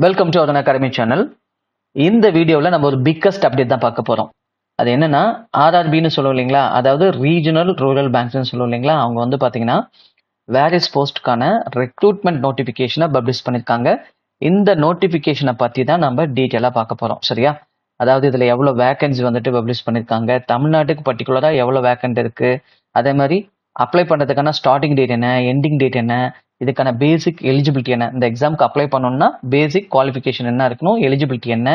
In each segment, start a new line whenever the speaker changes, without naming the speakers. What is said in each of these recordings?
Welcome to our academy channel. இந்த வீடியோவில் நம்ம ஒரு பிக்கஸ்ட் அப்டேட் தான் பார்க்க போகிறோம். அது என்னன்னா ஆர்ஆர்பின்னு சொல்லுவோம் இல்லைங்களா, அதாவது ரீஜனல் ரூரல் பேங்க்ஸ்னு சொல்லுவோம் இல்லைங்களா. அவங்க வந்து பார்த்தீங்கன்னா வேரியஸ் போஸ்ட்டுக்கான ரெக்ரூட்மெண்ட் நோட்டிஃபிகேஷனை பப்ளிஷ் பண்ணியிருக்காங்க. இந்த நோட்டிஃபிகேஷனை பற்றி தான் நம்ம டீட்டெயிலாக பார்க்க போகிறோம். சரியா? அதாவது இதில் எவ்வளோ வேகன்சி வந்துட்டு பப்ளிஷ் பண்ணியிருக்காங்க, தமிழ்நாட்டுக்கு பர்டிகுலராக எவ்வளோ வேக்கண்ட் இருக்குது, அதே மாதிரி அப்ளை பண்ணுறதுக்கான ஸ்டார்டிங் டேட் என்ன, எண்டிங் டேட் என்ன, இதுக்கான பேசிக் எலிஜிபிலிட்டி என்ன, இந்த எக்ஸாமுக்கு அப்ளை பண்ணணும்னா பேசிக் குவாலிஃபிகேஷன் என்ன இருக்கணும், எலிஜிபிலிட்டி என்ன,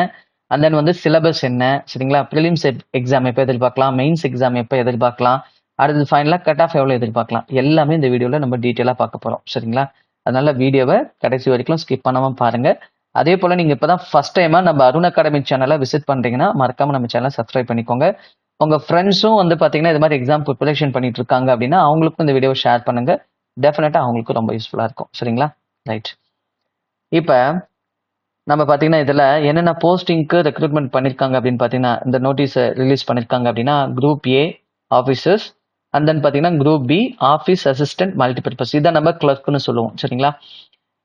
அண்ட் தென் வந்து சிலபஸ் என்ன, சரிங்களா, ப்ரிலிம்ஸ் எக்ஸாம் எப்போ எதிர்பார்க்கலாம், மெயின்ஸ் எக்ஸாம் எப்போ எதிர்பார்க்கலாம், அடுத்தது ஃபைனலாக கட் ஆஃப் எவ்வளோ எதிர்பார்க்கலாம், எல்லாமே இந்த வீடியோவில் நம்ம டீட்டெயிலாக பார்க்க போகிறோம். சரிங்களா? அதனால வீடியோவை கடைசி வரைக்கும் ஸ்கிப் பண்ணாமல் பாருங்கள். அதே போல் நீங்கள் இப்போ தான் ஃபஸ்ட் டைமாக நம்ம அருண் அகாடமி சேனலை விசிட் பண்ணுறீங்கன்னா மறக்காமல் நம்ம சேனலை சப்ஸ்கிரைப் பண்ணிக்கோங்க. உங்கள் ஃப்ரெண்ட்ஸும் வந்து பார்த்தீங்கன்னா இது மாதிரி எக்ஸாம் ப்ரிப்பரேஷன் பண்ணிட்டு இருக்காங்க அப்படின்னா அவங்களுக்கும் இந்த வீடியோவை ஷேர் பண்ணுங்கள். டெஃபினட்டாக அவங்களுக்கு ரொம்ப யூஸ்ஃபுல்லாக இருக்கும். சரிங்களா? ரைட். இப்போ நம்ம பார்த்தீங்கன்னா இதில் என்னென்ன போஸ்டிங்க்கு ரெக்ரூட்மெண்ட் பண்ணியிருக்காங்க அப்படின்னு பார்த்தீங்கன்னா இந்த நோட்டீஸை ரிலீஸ் பண்ணியிருக்காங்க அப்படின்னா group A officers, and then பார்த்தீங்கன்னா group B office assistant multipurpose, இதை நம்ம கிளர்க்குன்னு சொல்லுவோம். சரிங்களா?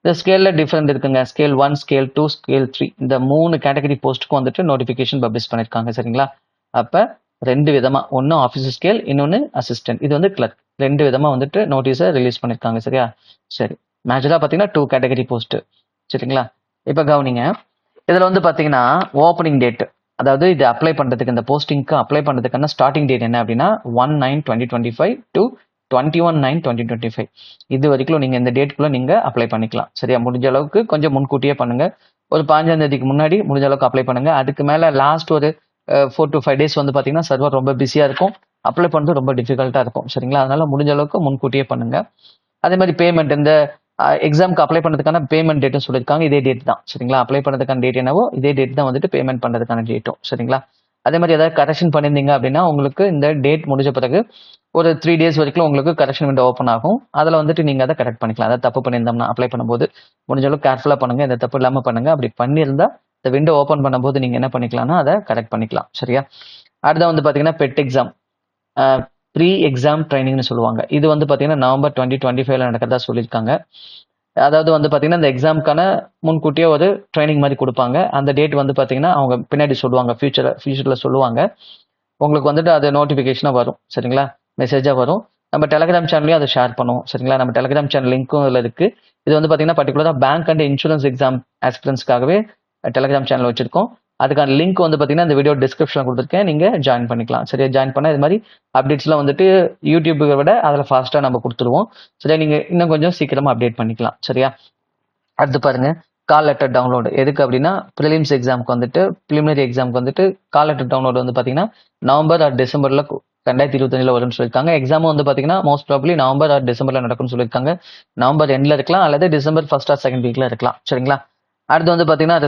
இந்த ஸ்கேலில் டிஃப்ரெண்ட் இருக்குங்க. ஸ்கேல் 1, ஸ்கேல் 2, ஸ்கேல் 3, இந்த 3 கேட்டகரி போஸ்ட்டுக்கும் வந்துட்டு நோட்டிஃபிகேஷன் பப்ளிஷ் பண்ணியிருக்காங்க. சரிங்களா? அப்போ 2 விதமாக, ஒன்று ஆஃபீஸ் ஸ்கேல், இன்னொன்று அசிஸ்டன்ட், இது வந்து கிளர்க், 2 விதமாக வந்துட்டு நோட்டீஸை ரிலீஸ் பண்ணியிருக்காங்க. சரியா? சரி, மேஜராக பார்த்தீங்கன்னா 2 கேட்டகரி போஸ்ட்டு. சரிங்களா? இப்போ கவனிங்க, இதில் வந்து பார்த்தீங்கன்னா ஓப்பனிங் டேட், அதாவது இது அப்ளை பண்ணுறதுக்கு, இந்த போஸ்டிங்க்கு அப்ளை பண்ணுறதுக்கான ஸ்டார்டிங் டேட் என்ன அப்படின்னா 1/9/2025 டு 21/9/2025. இது வரைக்கும் நீங்கள் இந்த டேட்டுக்குள்ளே நீங்கள் அப்ளை பண்ணிக்கலாம். சரியா? முடிஞ்ச அளவுக்கு கொஞ்சம் முன்கூட்டியே பண்ணுங்கள். ஒரு 15ஆம் தேதிக்கு முன்னாடி முடிஞ்ச அளவுக்கு அப்ளை பண்ணுங்கள். அதுக்கு மேலே லாஸ்ட் ஒரு 4 to 5 டேஸ் வந்து பார்த்தீங்கன்னா சர்வர் ரொம்ப பிஸியாக இருக்கும், அப்ளை பண்ணுறது ரொம்ப டிஃபிகல்ட்டாக இருக்கும். சரிங்களா? அதனால முடிஞ்ச அளவுக்கு முன்கூட்டியே பண்ணுங்கள். அதே மாதிரி பேமெண்ட், இந்த எக்ஸாமுக்கு அப்ளை பண்ணுறதுக்கான பேமெண்ட் டேட்டும் சொல்லியிருக்காங்க, இதே டேட் தான். சரிங்களா? அப்ளை பண்ணுறதுக்கான டேட் என்னவோ இதே டேட் தான் வந்துட்டு பேமெண்ட் பண்ணுறதுக்கான டேட்டும். சரிங்களா? அதே மாதிரி ஏதாவது கரெக்ஷன் பண்ணியிருந்தீங்க அப்படின்னா உங்களுக்கு இந்த டேட் முடிஞ்ச பிறகு ஒரு 3 டேஸ் வரைக்கும் உங்களுக்கு கரெக்ஷன் விண்டோ ஓப்பன் ஆகும். அதில் வந்துட்டு நீங்கள் அதை கரெக்ட் பண்ணிக்கலாம். அதாவது தப்பு பண்ணியிருந்தோம்னா அப்ளை பண்ணும்போது முடிஞ்ச அளவுக்கு கேர்ஃபுல்லாக பண்ணுங்கள், இந்த தப்பு இல்லாமல் பண்ணுங்கள். அப்படி பண்ணியிருந்தா இந்த விண்டோ ஓப்பன் பண்ணும்போது நீங்கள் என்ன பண்ணிக்கலாம்னா அதை கரெக்ட் பண்ணிக்கலாம். சரியா? அடுத்த வந்து பார்த்தீங்கன்னா பெட் எக்ஸாம், ப்ரீ எக்ஸாம் ட்ரைனிங்னு சொல்லுவாங்க. இது வந்து பார்த்தீங்கன்னா நவம்பர் 2025 நடக்கிறதா சொல்லியிருக்காங்க. அதாவது வந்து பார்த்தீங்கன்னா இந்த எக்ஸாமுக்கான முன்கூட்டியே ஒரு ட்ரைனிங் மாதிரி கொடுப்பாங்க. அந்த டேட் வந்து பார்த்தீங்கன்னா அவங்க பின்னாடி சொல்லுவாங்க, ஃபியூச்சரில் சொல்லுவாங்க. உங்களுக்கு வந்துட்டு அது நோட்டிஃபிகேஷனாக வரும். சரிங்களா? மெசேஜாக வரும். நம்ம டெலிகிராம் சேனல்லையும் அதை ஷேர் பண்ணுவோம். சரிங்களா? நம்ம டெலிகிராம் சேனல் லிங்க்கும் இதில் இருக்குது. இது வந்து பார்த்தீங்கன்னா பர்டிகுலராக பேங்க் அண்ட் இன்சூரன்ஸ் எக்ஸாம் ஆஸ்பிரன்ஸ்க்காகவே டெலிகிராம் சேனல் வச்சிருக்கோம். அதுக்கான லிங்க் வந்து பார்த்தீங்கன்னா இந்த வீடியோ டிஸ்கிரிப்ஷனில் கொடுத்துருக்கேன், நீங்கள் ஜாயின் பண்ணிக்கலாம். சரியா? ஜாயின் பண்ணால் இது மாதிரி அப்டேட்ஸ்லாம் வந்துட்டு யூடியூப்பை விட அதில் ஃபாஸ்ட்டாக நம்ம கொடுத்துருவோம். சரியா? நீங்கள் இன்னும் கொஞ்சம் சீக்கிரமாக அப்டேட் பண்ணிக்கலாம். சரியா? அடுத்து பாருங்க, கால் லெட்டர் டவுன்லோடு எதுக்கு அப்படின்னா ப்ரிலிம்ஸ் எக்ஸாமுக்கு வந்துட்டு, ப்ரிலிமினரி எக்ஸாமுக்கு வந்துட்டு கால் லெட்டர் டவுன்லோடு வந்து பார்த்தீங்கன்னா நவம்பர் ஆர் டிசம்பரில் 2025 வரும்னு சொல்லியிருக்காங்க. எக்ஸாமும் வந்து பார்த்தீங்கன்னா மோஸ்ட் ப்ராபப்லி நவம்பர் ஆர் டிசம்பரில் நடக்கும்னு சொல்லியிருக்காங்க. நவம்பர் எண்டில் இருக்கலாம் அல்லது டிசம்பர் 1st or 2nd வீக்கில் இருக்கலாம். சரிங்களா? அடுத்து வந்து பார்த்தீங்கன்னா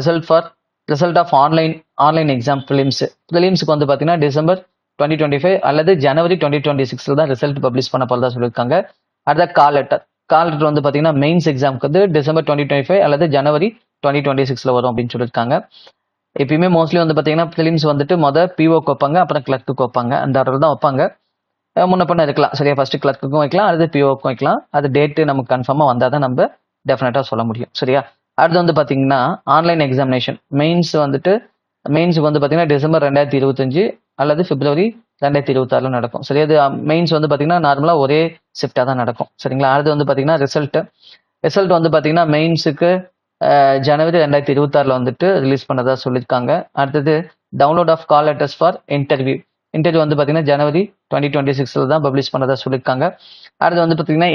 ரிசல்ட் ஆஃப் ஆன்லைன் எக்ஸாம் ப்ரிலிம்ஸுக்கு வந்து பார்த்தீங்கன்னா டிசம்பர் 2025 அல்லது ஜனவரி 2026 தான் ரிசல்ட் பப்ளிஷ் பண்ண போகிறதா சொல்லியிருக்காங்க. அடுத்த கால் லெட்டர் வந்து பார்த்தீங்கன்னா மெயின்ஸ் எக்ஸாமுக்கு வந்து டிசம்பர் 2025 அல்லது ஜனவரி 2026 வரும் அப்படின்னு சொல்லியிருக்காங்க. எப்பயுமே மோஸ்ட்லி வந்து பார்த்தீங்கன்னா ப்ரிலிம்ஸ் வந்துட்டு பிஓக்கு வைப்பாங்க, அப்புறம் கிளர்க்குக்கு வைப்பாங்க, அந்த ஆர்டர் தான் வைப்பாங்க. முன்ன பண்ண இருக்கலாம். சரியா? ஃபர்ஸ்ட் கிளர்க்குக்கும் வைக்கலாம், அடுத்து பிஓக்கும் வைக்கலாம். அது டேட்டு நமக்கு கன்ஃபார்மாக வந்தால் தான் நம்ம டெஃபினட்டாக சொல்ல முடியும். சரியா? அடுத்து வந்து பார்த்தீங்கன்னா ஆன்லைன் எக்ஸாமினேஷன் மெயின்ஸுக்கு வந்து பார்த்தீங்கன்னா டிசம்பர் 2025 அல்லது பிப்ரவரி 2026 நடக்கும். சரி, அது மெயின்ஸ் வந்து பார்த்தீங்கன்னா நார்மலாக ஒரே ஷிஃப்டாக தான் நடக்கும். சரிங்களா? அடுத்து வந்து பார்த்தீங்கன்னா ரிசல்ட் வந்து பார்த்தீங்கன்னா மெயின்ஸுக்கு ஜனவரி 2026 வந்துட்டு ரிலீஸ் பண்ணதா சொல்லியிருக்காங்க. அடுத்தது download of call letters for interview வந்து பார்த்தீங்கன்னா ஜனவரி 2026 தான் பப்ளிஷ் பண்ணதா சொல்லியிருக்காங்க. அடுத்து வந்து பார்த்தீங்கன்னா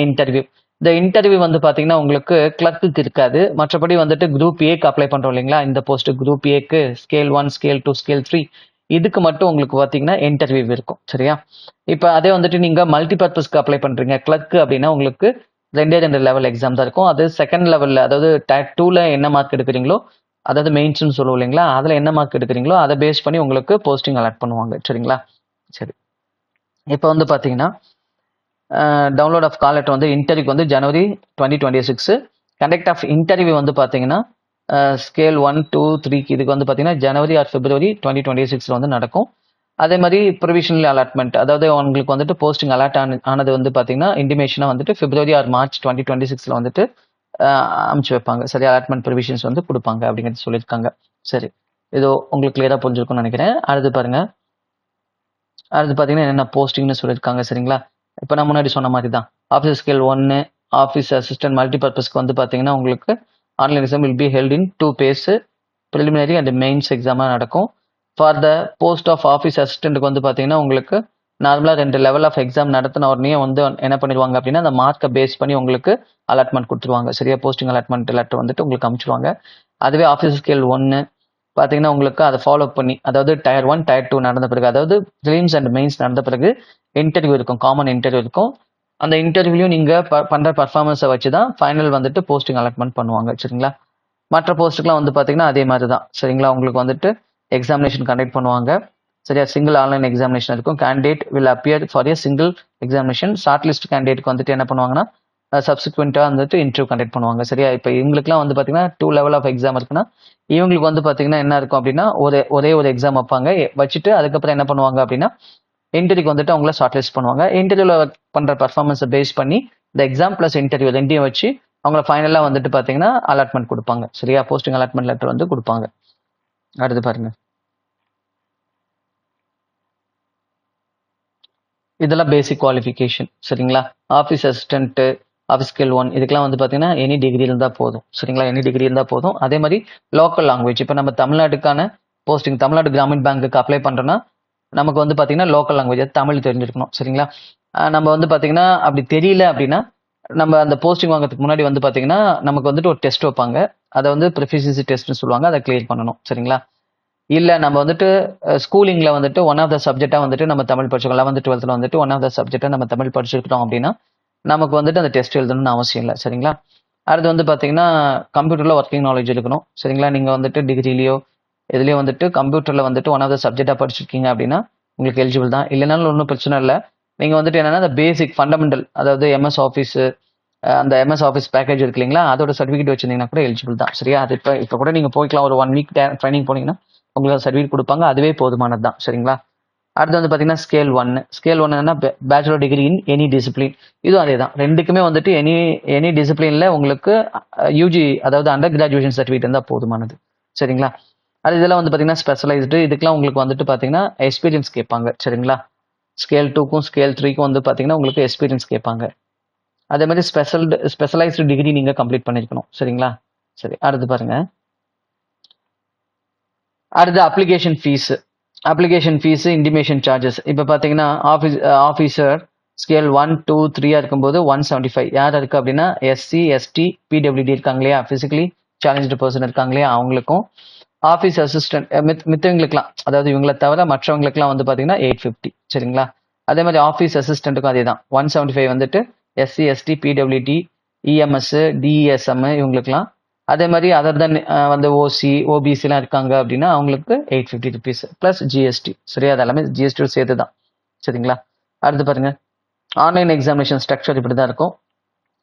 இந்த இன்டர்வியூ வந்து பார்த்தீங்கன்னா உங்களுக்கு கிளர்க்குக்கு இருக்காது. மற்றபடி வந்துட்டு குரூப் ஏக்கு அப்ளை பண்ணுறோம் இல்லைங்களா, இந்த போஸ்ட் குரூப் ஏக்கு ஸ்கேல் 1, ஸ்கேல் 2, ஸ்கேல் 3 இதுக்கு மட்டும் உங்களுக்கு பார்த்தீங்கன்னா இன்டர்வியூ இருக்கும். சரியா? இப்போ அதே வந்துட்டு நீங்கள் மல்டிபர்பஸ்க்கு அப்ளை பண்ணுறீங்க கிளர்க்கு அப்படின்னா உங்களுக்கு 2 லெவல் எக்ஸாம் தான் இருக்கும். அது செகண்ட் லெவலில், அதாவது டைப் 2ல என்ன மார்க் எடுக்கிறீங்களோ, அதாவது மெயின்ஸ்னு சொல்லுவோம் இல்லைங்களா, அதில் என்ன மார்க் எடுக்கிறீங்களோ அதை பேஸ் பண்ணி உங்களுக்கு போஸ்டிங் அலாட் பண்ணுவாங்க. சரிங்களா? சரி, இப்போ வந்து பார்த்தீங்கன்னா டவுன்லோட் ஆஃப் கால் லெட்டர் வந்து இன்டர்வியூக்கு வந்து ஜனவரி 2026. கண்டக்ட் ஆஃப் இன்டர்வியூ வந்து பார்த்தீங்கன்னா ஸ்கேல் 1, 2, 3 இதுக்கு வந்து பார்த்தீங்கன்னா ஜனவரி ஆர் பிப்ரவரி 2026 வந்து நடக்கும். அதே மாதிரி ப்ரொவிஷனல் அலாட்மெண்ட், அதாவது உங்களுக்கு வந்துட்டு போஸ்டிங் அலாட் ஆனது வந்து பார்த்தீங்கன்னா இன்டிமேஷனாக வந்துட்டு பிப்ரவரி ஆர் மார்ச் 2026 வந்துட்டு அமுச்சு வைப்பாங்க. சரி, அலாட்மெண்ட் ப்ரொவிஷன்ஸ் வந்து கொடுப்பாங்க அப்படிங்கிறது சொல்லியிருக்காங்க. சரி, இது உங்களுக்கு கிளியராக புரிஞ்சிருக்கும்னு நினைக்கிறேன். அடுத்து பாருங்க, அடுத்து பார்த்தீங்கன்னா என்னென்ன போஸ்டிங்னு சொல்லியிருக்காங்க. சரிங்களா, இப்போ நான் முன்னாடி சொன்ன மாதிரி தான் ஆஃபீஸ் ஸ்கேல் 1 ஆஃபீஸ் அசிஸ்டன்ட் மல்டிபர்பஸ்க்கு வந்து பார்த்தீங்கன்னா உங்களுக்கு online exam will be held in 2 phase, preliminary and mains எக்ஸாமாக நடக்கும். For the post of office அசிஸ்டண்ட்டுக்கு வந்து பார்த்தீங்கன்னா உங்களுக்கு நார்மலாக 2 லெவல் ஆஃப் எக்ஸாம் நடத்தின உடனே வந்து என்ன பண்ணிடுவாங்க அப்படின்னா அந்த மார்க்கை பேஸ் பண்ணி உங்களுக்கு அலாட்மெண்ட் கொடுத்துருவாங்க. சரியா, போஸ்டிங் அலாட்மெண்ட் லெட்டர் வந்துட்டு உங்களுக்கு அனுப்பிச்சிடுவாங்க. அதுவே ஆஃபீஸ் ஸ்கேல் 1 பார்த்தீங்கன்னா உங்களுக்கு அதை ஃபாலோ பண்ணி, அதாவது டயர் 1 டயர் 2 நடந்த பிறகு, அதாவது ப்ரிலிம்ஸ் அண்ட் மெயின்ஸ் நடந்த பிறகு இன்டர்வியூ இருக்கும், காமன் இன்டர்வியூ இருக்கும். அந்த இன்டர்வியூலையும் நீங்கள் பண்ணுற பர்ஃபார்மன்ஸை வச்சு தான் ஃபைனல் வந்துட்டு போஸ்டிங் அலாட்மெண்ட் பண்ணுவாங்க. சரிங்களா, மற்ற போஸ்ட்டுக்கெலாம் வந்து பார்த்தீங்கன்னா அதே மாதிரி தான். சரிங்களா, உங்களுக்கு வந்துட்டு எக்ஸாமினேஷன் கண்டக்ட் பண்ணுவாங்க. சரியா, சிங்கிள் ஆன்லைன் எக்ஸாமினேஷன் இருக்கும். Candidate will appear for a single examination. Short list கேண்டிடேட்க்கு வந்துட்டு என்ன பண்ணுவாங்கன்னா சப்சிக்வெண்ட்டாக வந்துட்டு இன்டர்வியூ கண்டக்ட் பண்ணுவாங்க. சரியா, இப்போ இவங்களுக்குலாம் வந்து பார்த்தீங்கன்னா 2 லெவல் ஆஃப் எக்ஸாம் இருக்குன்னா இவங்களுக்கு வந்து பார்த்தீங்கன்னா என்ன இருக்கும் அப்படின்னா ஒரே ஒரு எக்ஸாம் வைப்பாங்க. வச்சுட்டு அதுக்கப்புறம் என்ன பண்ணுவாங்க அப்படின்னா இன்டர்வியூக்கு வந்துட்டு அவங்கள ஷார்ட் லிஸ்ட் பண்ணுவாங்க. இன்டர்வியூவில் பண்ணுற பர்ஃபார்மன்ஸை பேஸ் பண்ணி இந்த எக்ஸாம் ப்ளஸ் இன்டர்வியூ ரெண்டையும் வச்சு அவங்கள ஃபைனலாக வந்துட்டு பார்த்தீங்கன்னா அலாட்மெண்ட் கொடுப்பாங்க. சரியா, போஸ்டிங் அலாட்மெண்ட் லெட்டர் வந்து கொடுப்பாங்க. அடுத்து பாருங்க, இதெல்லாம் பேசிக் குவாலிஃபிகேஷன். சரிங்களா, ஆஃபீஸ் அசிஸ்டன்ட்டு ஆஃபீஸ் ஸ்கேல் 1 இதுக்கெல்லாம் வந்து பார்த்தீங்கன்னா எனி டிகிரி இருந்தால் போதும். சரிங்களா, எனி டிகிரி இருந்தால் போதும். அதே மாதிரி லோக்கல் லாங்குவேஜ், இப்போ நம்ம தமிழ்நாட்டுக்கான போஸ்டிங் தமிழ்நாடு கிராமின் பேங்க்குக்கு அப்ளை பண்ணுறோன்னா நமக்கு வந்து பார்த்தீங்கன்னா லோக்கல் லாங்குவேஜ் தமிழ் தெரிஞ்சிருக்கணும். சரிங்களா, நம்ம வந்து பார்த்தீங்கன்னா அப்படி தெரியல அப்படின்னா நம்ம அந்த போஸ்டிங் வாங்குறதுக்கு முன்னாடி வந்து பார்த்தீங்கன்னா நமக்கு வந்துட்டு ஒரு டெஸ்ட் வைப்பாங்க. அதை வந்து ப்ரொஃபிஷியன்சி டெஸ்ட்னு சொல்லுவாங்க. அதை கிளியர் பண்ணணும். சரிங்களா, இல்லை நம்ம வந்துட்டு ஸ்கூலிங்கில் வந்துட்டு ஒன் ஆஃப் த சப்ஜெக்டாக வந்துட்டு நம்ம தமிழ் படிச்சிருக்கோம். 11th 12th வந்துட்டு ஒன் ஆஃப் த சப்ஜெக்டாக நம்ம தமிழ் படிச்சிருக்கிறோம் அப்படின்னா நமக்கு வந்துட்டு அந்த டெஸ்ட் எழுதணும்னு அவசியம் இல்லை. சரிங்களா, அடுத்து வந்து பார்த்தீங்கன்னா கம்ப்யூட்டரில் ஒர்க்கிங் நாலேஜ் இருக்கணும். சரிங்களா, நீங்கள் வந்துட்டு டிகிரிலையோ இதுலேயோ வந்துட்டு கம்ப்யூட்டரில் வந்துட்டு ஒன் ஆஃப் த சப்ஜெக்டாக படிச்சிருக்கீங்க அப்படின்னா உங்களுக்கு எலிஜிபிள் தான். இல்லைனாலும் ஒன்றும் பிரச்சனை இல்லை. நீங்கள் வந்துட்டு என்னென்னா அந்த பேசிக் ஃபண்டமெண்டல், அதாவது எம்எஸ் ஆஃபீஸு அந்த எம்எஸ் ஆஃபீஸ் பேக்கேஜ் இருக்கு இல்லைங்களா, அதோட சர்டிஃபிகேட் வச்சிருந்தீங்கன்னா கூட எலிஜிபிள் தான். சரியா, அது இப்போ கூட நீங்கள் போய்க்கலாம். ஒரு 1 வீக் ட்ரைனிங் போனீங்கன்னா உங்களுக்கு சர்டிஃபிகேட் கொடுப்பாங்க. அதுவே போதுமானது தான். சரிங்களா, அடுத்து வந்து பார்த்தீங்கன்னா ஸ்கேல் 1. ஸ்கேல் 1 என்னன்னா bachelor degree in any discipline. இதுவும் அதே தான். ரெண்டுக்குமே வந்துட்டு எனி டிசிப்ளினில் உங்களுக்கு யூஜி, அதாவது அண்டர் கிராஜுவேஷன் சர்டிஃபிகேட் இருந்தால் போதுமானது. சரிங்களா, அது இதெல்லாம் வந்து பார்த்தீங்கன்னா ஸ்பெஷலைஸ்டு. இதுக்கெல்லாம் உங்களுக்கு வந்துட்டு பார்த்தீங்கன்னா எக்ஸ்பீரியன்ஸ் கேட்பாங்க. சரிங்களா, ஸ்கேல் 2க்கும் ஸ்கேல் 3க்கும் வந்து பார்த்தீங்கன்னா உங்களுக்கு எக்ஸ்பீரியன்ஸ் கேட்பாங்க. அதே மாதிரி ஸ்பெஷலைஸ்டு டிகிரி நீங்கள் கம்ப்ளீட் பண்ணியிருக்கணும். சரிங்களா, சரி, அடுத்து பாருங்க, அடுத்து அப்ளிகேஷன் ஃபீஸ் இன்டிமேஷன் சார்ஜஸ். இப்போ பார்த்தீங்கன்னா ஆஃபீஸர் ஸ்கேல் 1, 2, 3 இருக்கும்போது 175 யார் இருக்கு அப்படின்னா எஸ்சி, எஸ்டி, பிடபிள்யூடி இருக்காங்க இல்லையா, ஃபிசிக்கலி சேலஞ்சு பர்சன் இருக்காங்க இல்லையா, அவங்களுக்கும் ஆஃபீஸ் அசிஸ்டன்ட் மித்தவங்களுக்குலாம், அதாவது இவங்களை தவிர மற்றவங்களுக்குலாம் வந்து பார்த்தீங்கன்னா 850. சரிங்களா, அதே மாதிரி ஆஃபீஸ் அசிஸ்டண்ட்டுக்கும் அதே தான் 175 வந்துட்டு எஸ்சி, எஸ்டி, பிடபிள்யூடி, இஎம்எஸ், டிஇஎஸ்எம் இவங்களுக்குலாம். அதே மாதிரி அதர் தென் வந்து ஓசி, ஓபிசிலாம் இருக்காங்க அப்படின்னா அவங்களுக்கு 850 ருபீஸ் ப்ளஸ் ஜிஎஸ்டி. சரியா, அது எல்லாமே ஜிஎஸ்டியோட சேர்த்து தான். சரிங்களா, அடுத்து பாருங்க, ஆன்லைன் எக்ஸாமினேஷன் ஸ்ட்ரக்சர் இப்படி தான் இருக்கும்.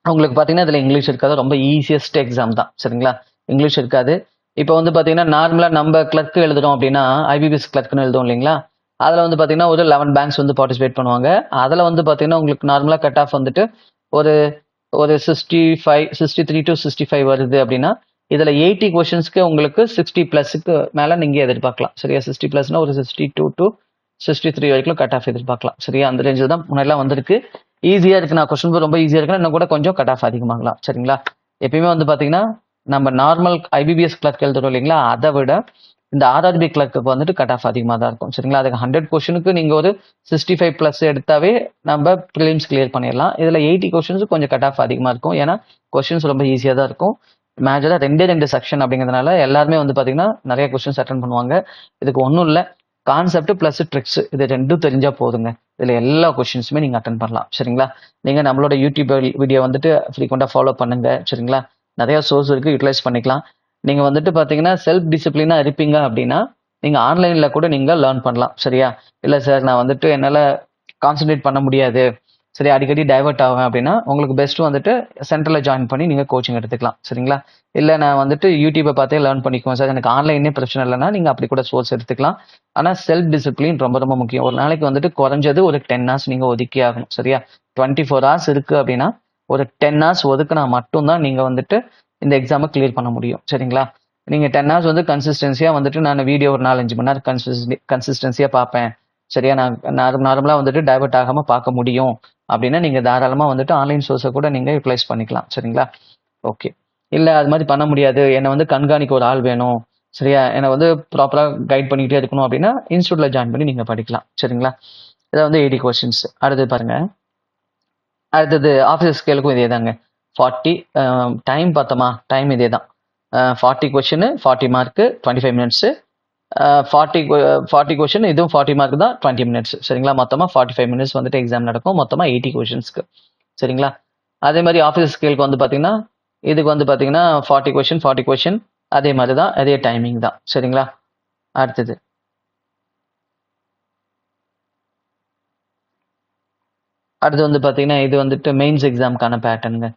உங்களுக்கு பார்த்தீங்கன்னா இதில் இங்கிலீஷ் இருக்காது, ரொம்ப ஈஸியஸ்ட் எக்ஸாம் தான். சரிங்களா, இங்கிலீஷ் இருக்காது. இப்போ வந்து பார்த்தீங்கன்னா நார்மலாக நம்ம கிளர்க்கு எழுதுறோம் அப்படின்னா ஐபிபிஎஸ் கிளர்க்குன்னு எழுதும் இல்லைங்களா, அதில் வந்து பார்த்தீங்கன்னா ஒரு 11 பேங்க்ஸ் வந்து பார்ட்டிசிபேட் பண்ணுவாங்க. அதில் வந்து பார்த்தீங்கன்னா உங்களுக்கு நார்மலாக கட் ஆஃப் வந்துட்டு ஒரு 63 to 65 வருது அப்படின்னா இதில் 80 கொஷின்ஸ்க்கு உங்களுக்கு 60 ப்ளஸுக்கு மேலே நீங்கள் எதிர்பார்க்கலாம். சரியா, 60 ப்ளஸ்னா ஒரு 62 to 63 வரைக்கும் கட் ஆஃப் எதிர்பார்க்கலாம். சரியா, அந்த ரேஞ்சில் தான் முன்னாடிலாம் வந்திருக்கு. ஈஸியாக இருக்குண்ணா, கொஸ்டின் ரொம்ப ஈஸியாக இருக்குன்னா இன்னும் கூட கொஞ்சம் கட் ஆஃப் அதிகமாகலாம். சரிங்களா, எப்பயுமே வந்து பார்த்தீங்கன்னா நம்ம நார்மல் ஐபிபிஎஸ் கிளர்க் எழுதுறோம் இல்லைங்களா, அதை விட இந்த ஆர்ஆர்பி கிளர்க்கு வந்துட்டு கட் ஆஃப் அதிகமாக தான் இருக்கும். சரிங்களா, அதுக்கு 100 கொஸ்டினுக்கு நீங்கள் ஒரு 65 ப்ளஸ் எடுத்தாவே நம்ம ப்ரிலிம்ஸ் கிளியர் பண்ணிடலாம். இதில் 80 கொஸ்டின்ஸுக்கு கொஞ்சம் கட் ஆஃப் அதிகமாக இருக்கும். ஏன்னா கொஸ்டின்ஸ் ரொம்ப ஈஸியாக தான் இருக்கும். மேஜராக 2 செக்ஷன் அப்படிங்கிறதுனால எல்லாருமே வந்து பார்த்தீங்கன்னா நிறைய கொஸ்டின்ஸ் அட்டன் பண்ணுவாங்க. இதுக்கு ஒன்றும் இல்லை, கான்செப்ட் ப்ளஸ் ட்ரிக்ஸ் இது ரெண்டும் தெரிஞ்சால் போதுங்க. இதில் எல்லா கொஸ்டின்ஸுமே நீங்கள் அட்டன் பண்ணலாம். சரிங்களா, நீங்கள் நம்மளோட யூடியூப் வீடியோ வந்துட்டு ஃப்ரீக்வெண்ட்டாக ஃபாலோ பண்ணுங்க. சரிங்களா, நிறைய சோர்ஸ் இருக்குது, யூட்டிலைஸ் பண்ணிக்கலாம். நீங்கள் வந்துட்டு பார்த்தீங்கன்னா செல்ஃப் டிசிப்ளினாக இருப்பீங்க அப்படின்னா நீங்கள் ஆன்லைனில் கூட நீங்கள் லேர்ன் பண்ணலாம். சரியா, இல்லை சார் நான் வந்துட்டு என்னால் கான்சன்ட்ரேட் பண்ண முடியாது, சரி அடிக்கடி டைவர்ட் ஆகும் அப்படின்னா உங்களுக்கு பெஸ்ட்டு வந்துட்டு சென்டரில் ஜாயின் பண்ணி நீங்கள் கோச்சிங் எடுத்துக்கலாம். சரிங்களா, இல்லை நான் வந்துட்டு யூடியூப்பை பார்த்தே லேர்ன் பண்ணிக்குவேன் சார், எனக்கு ஆன்லைனே பிரச்சனை இல்லைன்னா நீங்கள் அப்படி கூட சோர்ஸ் எடுத்துக்கலாம். ஆனால் செல்ஃப் டிசிப்ளின் ரொம்ப ரொம்ப முக்கியம். ஒரு நாளைக்கு வந்துட்டு குறைஞ்சது ஒரு 10 hours நீங்கள் ஒதுக்கி ஆகணும். சரியா, 24 hours இருக்குது அப்படின்னா ஒரு 10 ஹவர்ஸ் ஒதுக்குனா மட்டும்தான் நீங்கள் வந்துட்டு இந்த எக்ஸாமை கிளியர் பண்ண முடியும். சரிங்களா? நீங்கள் 10 ஹவர்ஸ் வந்து கன்சிஸ்டன்சியாக வந்துட்டு நான் வீடியோ ஒரு 4-5 மணி நேரம் கன்சிஸ்டன்சியாக பார்ப்பேன். சரியா? நான் நார்மலாக வந்துட்டு டைவர்ட் ஆகாமல் பார்க்க முடியும் அப்படின்னா நீங்கள் தாராளமாக வந்துட்டு ஆன்லைன் சோர்ஸை கூட நீங்கள் யூட்டிலைஸ் பண்ணிக்கலாம். சரிங்களா? ஓகே. இல்லை அது மாதிரி பண்ண முடியாது, என்னை வந்து கண்காணிக்க ஒரு ஆள் வேணும், சரியா, என்னை வந்து ப்ராப்பராக கைட் பண்ணிக்கிட்டே இருக்கணும் அப்படின்னா இன்ஸ்டியூட்டில் ஜாயின் பண்ணி நீங்கள் படிக்கலாம். சரிங்களா? இதை வந்து 80 கொஸ்டின்ஸ். அடுத்தது பாருங்கள், அடுத்தது ஆஃபீஸ் ஸ்கேலுக்கும் இதே தாங்க. 40 டைம் பார்த்தோமா, டைம் இதே தான். 40 கொஷின் 40 மார்க்கு 25 மினிட்ஸு. 40 கொஷின் இதுவும் 40 மார்க் தான் 20 மினிட்ஸ். சரிங்களா? மொத்தமாக 45 மினிட்ஸ் வந்துட்டு எக்ஸாம் நடக்கும், மொத்தமாக 80 கொஷின்ஸ்க்கு. சரிங்களா? அதே மாதிரி ஆஃபீஸ் ஸ்கேலுக்கு வந்து பார்த்தீங்கன்னா இதுக்கு வந்து பார்த்தீங்கன்னா 40 கொஷின் அதே மாதிரி தான், அதே டைமிங் தான். சரிங்களா? அடுத்தது வந்து பார்த்தீங்கன்னா இது வந்துட்டு மெயின்ஸ் எக்ஸாமுக்கான பேட்டர்னுங்க.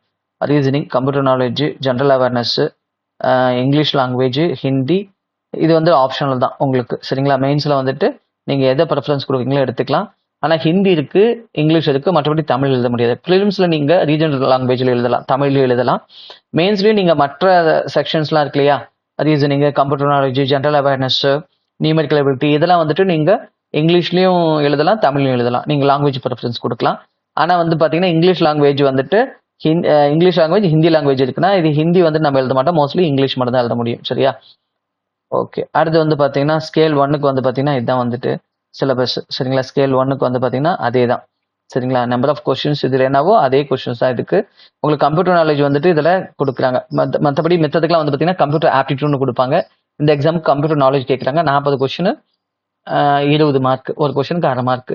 Reasoning, computer knowledge, general awareness, English language, Hindi, இது வந்து ஆப்ஷனல் தான் உங்களுக்கு. சரிங்களா? மெயின்ஸில் வந்துட்டு நீங்கள் எதை ப்ரிஃபரன்ஸ் கொடுக்குறீங்களோ எடுத்துக்கலாம். ஆனால் ஹிந்தி இருக்குது, இங்கிலீஷ் இருக்குது, மற்றபடி தமிழ் எழுத முடியாது. ப்ரிலிம்ஸில் நீங்கள் ரீஜனல் லாங்குவேஜில் எழுதலாம், தமிழ்லையும் எழுதலாம். மெயின்ஸ்லேயும் நீங்கள் மற்ற செக்ஷன்ஸ்லாம் இருக்கு இல்லையா, reasoning, computer knowledge, general awareness, numerical ability, இதெல்லாம் வந்துட்டு நீங்கள் இங்கிலீஷ்லேயும் எழுதலாம், தமிழ்லையும் எழுதலாம். நீங்கள் லாங்குவேஜ் ப்ரிஃபரன்ஸ் கொடுக்கலாம். ஆனால் வந்து பார்த்தீங்கன்னா இங்கிலீஷ் லாங்குவேஜ் வந்துட்டு இங்கிலீஷ் லாங்குவேஜ், ஹிந்தி லாங்குவேஜ் இருக்குன்னா இது ஹிந்தி வந்து நம்ம எழுத மாட்டோம், மோஸ்ட்லி இங்கிலீஷ் மட்டும் தான் எழுத முடியும். சரியா? ஓகே. அடுத்து வந்து பார்த்தீங்கன்னா ஸ்கேல் 1க்கு வந்து பார்த்தீங்கன்னா இதுதான் வந்துட்டு சிலபஸ். சரிங்களா? ஸ்கேல் 1க்கு வந்து பார்த்தீங்கன்னா அதே தான். சரிங்களா? நம்பர் ஆஃப் கொஸ்டின்ஸ் இதில் என்னவோ அதே கொஸ்டின்ஸ் தான் இதுக்கு. உங்களுக்கு கம்ப்யூட்டர் நாலேஜ் வந்துட்டு இதில் கொடுக்குறாங்க. மற்றபடி மெத்ததுக்குலாம் வந்து பார்த்தீங்கன்னா கம்ப்யூட்டர் ஆப்டிடியூட்னு கொடுப்பாங்க. இந்த எக்ஸாமுக்கு கம்ப்யூட்டர் நாலேஜ் கேட்குறாங்க. 40 கொஸ்டின் 20 மார்க், ஒரு கொஸ்டினுக்கு 1/2 மார்க்.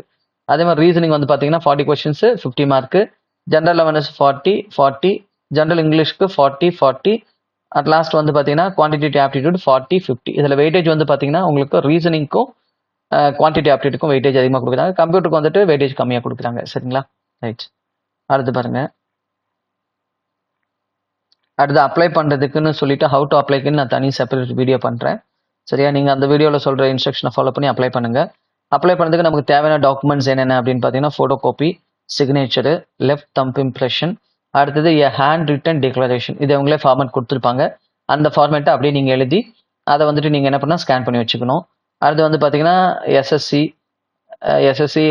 அதே மாதிரி ரீசனிங் வந்து பார்த்தீங்கன்னா 40 questions 50 mark, general awareness 40, general இங்கிலீஷ்க்கு 40, அட் லாஸ்ட் வந்து பார்த்தீங்கன்னா குவான்டிடேட்டிவ் ஆப்டிடியூட் 40-50. இதில் வெயிட்டேஜ் வந்து பார்த்தீங்கன்னா உங்களுக்கு ரீசனிங்க்கும் குவான்டிட்டி ஆப்டிடியூட்க்கும் வெயிட்டேஜ் அதிகமாக கொடுக்குறாங்க, கம்ப்யூட்டருக்கு வந்துட்டு வெயிட்டேஜ் கம்மியாக கொடுக்குறாங்க. சரிங்களா? ரைட். அடுத்து பாருங்க, அடுத்து அப்ளை பண்ணுறதுக்குன்னு சொல்லிட்டு ஹவு டு அப்ளைக்குன்னு நான் தனி செப்பரேட் வீடியோ பண்ணுறேன். சரியா? நீங்கள் அந்த வீடியோவில் சொல்கிற இன்ஸ்ட்ரக்ஷனை ஃபாலோ பண்ணி அப்ளை பண்ணுங்கள். அப்ளை பண்ணுறதுக்கு நமக்கு தேவையான டாக்குமெண்ட்ஸ் என்னென்ன அப்படின்னு பார்த்தீங்கன்னா photo copy, signature, left thumb impression, அடுத்தது ஹேண்ட் ரிட்டன் டிக்ளரேஷன். இது அவங்களே ஃபார்மேட் கொடுத்துருப்பாங்க. அந்த ஃபார்மேட்டை அப்படியே நீங்கள் எழுதி அதை வந்துட்டு நீங்கள் என்ன பண்ணால் ஸ்கேன் பண்ணி வச்சுக்கணும். அடுத்து வந்து பார்த்தீங்கன்னா எஸ்எஸ்சி,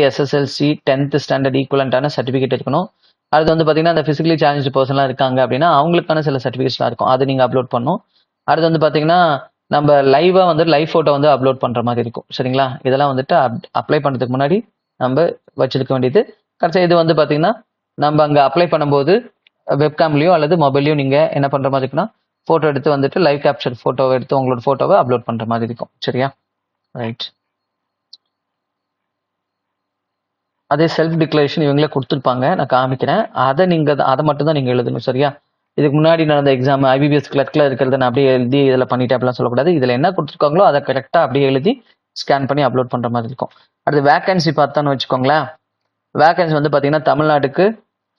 எஸ்எஸ்எல்சி 10th ஸ்டாண்டர்ட் ஈக்குவலண்டான சர்டிஃபிகேட் இருக்கணும். அடுத்து வந்து பார்த்தீங்கன்னா அந்த ஃபிசிக்கலி சேலஞ்சு பர்சன்லாம் இருக்காங்க அப்படின்னா அவங்களுக்கான சில சர்டிஃபிகேட்ஸ்லாம் இருக்கும், அதை நீங்கள் அப்லோட் பண்ணணும். அடுத்து வந்து பார்த்தீங்கன்னா நம்ம லைவாக வந்து லைவ் ஃபோட்டோ வந்து அப்லோட் பண்ணுற மாதிரி இருக்கும். சரிங்களா? இதெல்லாம் வந்துட்டு அப்ளை பண்ணுறதுக்கு முன்னாடி நம்ம வச்சிருக்க வேண்டியது. கடைசியாக இது வந்து பார்த்தீங்கன்னா நம்ம அங்கே அப்ளை பண்ணும்போது வெப்கேம்லையோ அல்லது மொபைல்லையோ நீங்கள் என்ன பண்ணுற மாதிரி இருக்குன்னா ஃபோட்டோ எடுத்து வந்துட்டு லைவ் கேப்சர் ஃபோட்டோவை எடுத்து உங்களோட ஃபோட்டோவை அப்லோட் பண்ணுற மாதிரி இருக்கும். சரியா? ரைட். அதே செல்ஃப் டிக்ளரேஷன் இவங்களே கொடுத்துருப்பாங்க, நான் காமிக்கிறேன். அதை மட்டும் தான் நீங்கள் எழுதணும். சரியா? இதுக்கு முன்னாடி நடந்த எக்ஸாம் ஐபிபிஎஸ் கிளர்க்கில் இருக்கிறத நான் அப்படியே எழுதி இதில் பண்ணிட்டேன் அப்படிலாம் சொல்லக்கூடாது. இதில் என்ன கொடுத்துருக்காங்களோ அதை கரெக்டாக அப்படியே எழுதி ஸ்கேன் பண்ணி அப்லோட் பண்ணுற மாதிரி இருக்கும். அடுத்து வேகன்சி பார்த்தான்னு வச்சுக்கோங்களேன். வேகன்சி வந்து பார்த்தீங்கன்னா தமிழ்நாட்டுக்கு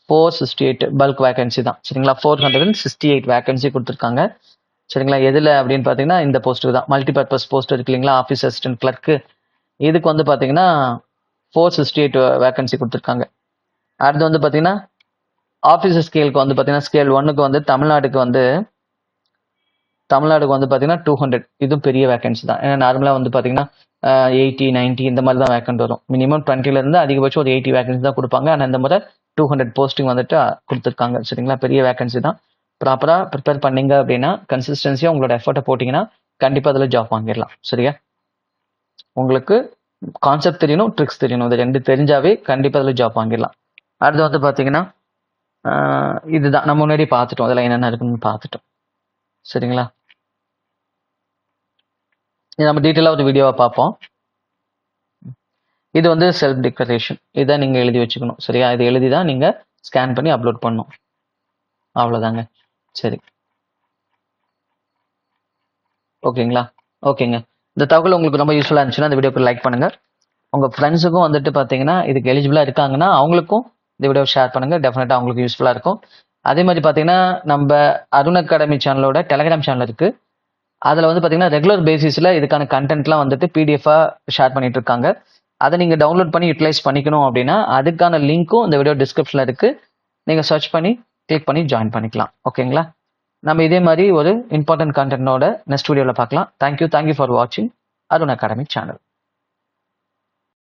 468 பல்க் வேகன்சி தான். சரிங்களா? 468 வேகன்சி கொடுத்துருக்காங்க. சரிங்களா? எதில் அப்படின்னு பார்த்தீங்கன்னா இந்த போஸ்ட்டுக்கு தான், மல்டிபர்பஸ் போஸ்ட் இருக்கு இல்லைங்களா, ஆஃபீஸ் அசிஸ்டன்ட் கிளர்க்கு, இதுக்கு வந்து பார்த்தீங்கன்னா 468 வேகன்சி கொடுத்துருக்காங்க. அடுத்து வந்து பார்த்தீங்கன்னா ஆஃபீஸ் ஸ்கேலுக்கு வந்து பார்த்தீங்கன்னா ஸ்கேல் 1க்கு வந்து தமிழ்நாடுக்கு வந்து பார்த்தீங்கன்னா 200. இதுவும் பெரிய வேகன்சி தான். ஏன்னா நார்மலாக வந்து பார்த்தீங்கன்னா 80, 90 இந்த மாதிரி தான் வேக்கன்ட் வரும். மினிமம் 20லேருந்து அதிகபட்சம் ஒரு 80 வேகன்சி தான் கொடுப்பாங்க. ஆனால் இந்த முறை 200 போஸ்டிங் வந்துட்டு கொடுத்துருக்காங்க. சரிங்களா? பெரிய வேகன்சி தான். ப்ராப்பராக ப்ரிப்பேர் பண்ணீங்க அப்படின்னா, கன்சிஸ்டன்சியாக உங்களோட எஃபர்ட்டை போட்டிங்கன்னா கண்டிப்பாக அதில் ஜாப் வாங்கிடலாம். சரியா? உங்களுக்கு கான்செப்ட் தெரியணும், ட்ரிக்ஸ் தெரியணும், இது 2 தெரிஞ்சாவே கண்டிப்பாக அதில் ஜாப் வாங்கிடலாம். அடுத்து வந்து பார்த்தீங்கன்னா இதுதான் நம்ம முன்னாடி பார்த்துட்டோம், அதில் என்னென்ன இருக்குன்னு பார்த்துட்டோம். சரிங்களா? இது நம்ம டீட்டெயிலாக ஒரு வீடியோவை பார்ப்போம். இது வந்து செல்ஃப் டிக்ளரேஷன், இதை நீங்கள் எழுதி வச்சுக்கணும். சரியா? இது எழுதி தான் நீங்கள் ஸ்கேன் பண்ணி அப்லோட் பண்ணணும். அவ்வளோதாங்க. சரி, ஓகேங்களா? ஓகேங்க. இந்த தகவல் உங்களுக்கு ரொம்ப யூஸ்ஃபுல்லாக இருந்துச்சுன்னா இந்த வீடியோக்கு லைக் பண்ணுங்கள். உங்கள் ஃப்ரெண்ட்ஸுக்கும் வந்துட்டு பார்த்தீங்கன்னா இதுக்கு எலிஜிபிளாக இருக்காங்கன்னா அவங்களுக்கும் இந்த வீடியோ ஷேர் பண்ணுங்கள். டெஃபினட்டாக அவங்களுக்கு யூஸ்ஃபுல்லாக இருக்கும். அதே மாதிரி பார்த்தீங்கன்னா நம்ம அருண் அகாடமி சேனலோட டெலகிராம் சேனல் இருக்குது. அதில் வந்து பார்த்தீங்கன்னா ரெகுலர் பேசிஸில் இதுக்கான கண்டென்ட்லாம் வந்துட்டு பிடிஎஃபாக ஷேர் பண்ணிட்டு இருக்காங்க. அதை நீங்கள் டவுன்லோட் பண்ணி யூட்டிலைஸ் பண்ணிக்கணும் அப்படின்னா அதுக்கான லிங்க்கும் இந்த வீடியோ டிஸ்கிரிப்ஷனில் இருக்குது. நீங்கள் சர்ச் பண்ணி கிளிக் பண்ணி ஜாயின் பண்ணிக்கலாம். ஓகேங்களா? நம்ம இதே மாதிரி ஒரு இம்பார்ட்டன்ட் கண்டென்ட்டோட நெக்ஸ்ட் வீடியோவில் பார்க்கலாம். தேங்க்யூ ஃபார் வாட்சிங் அருண் அகாடமிக் சேனல்.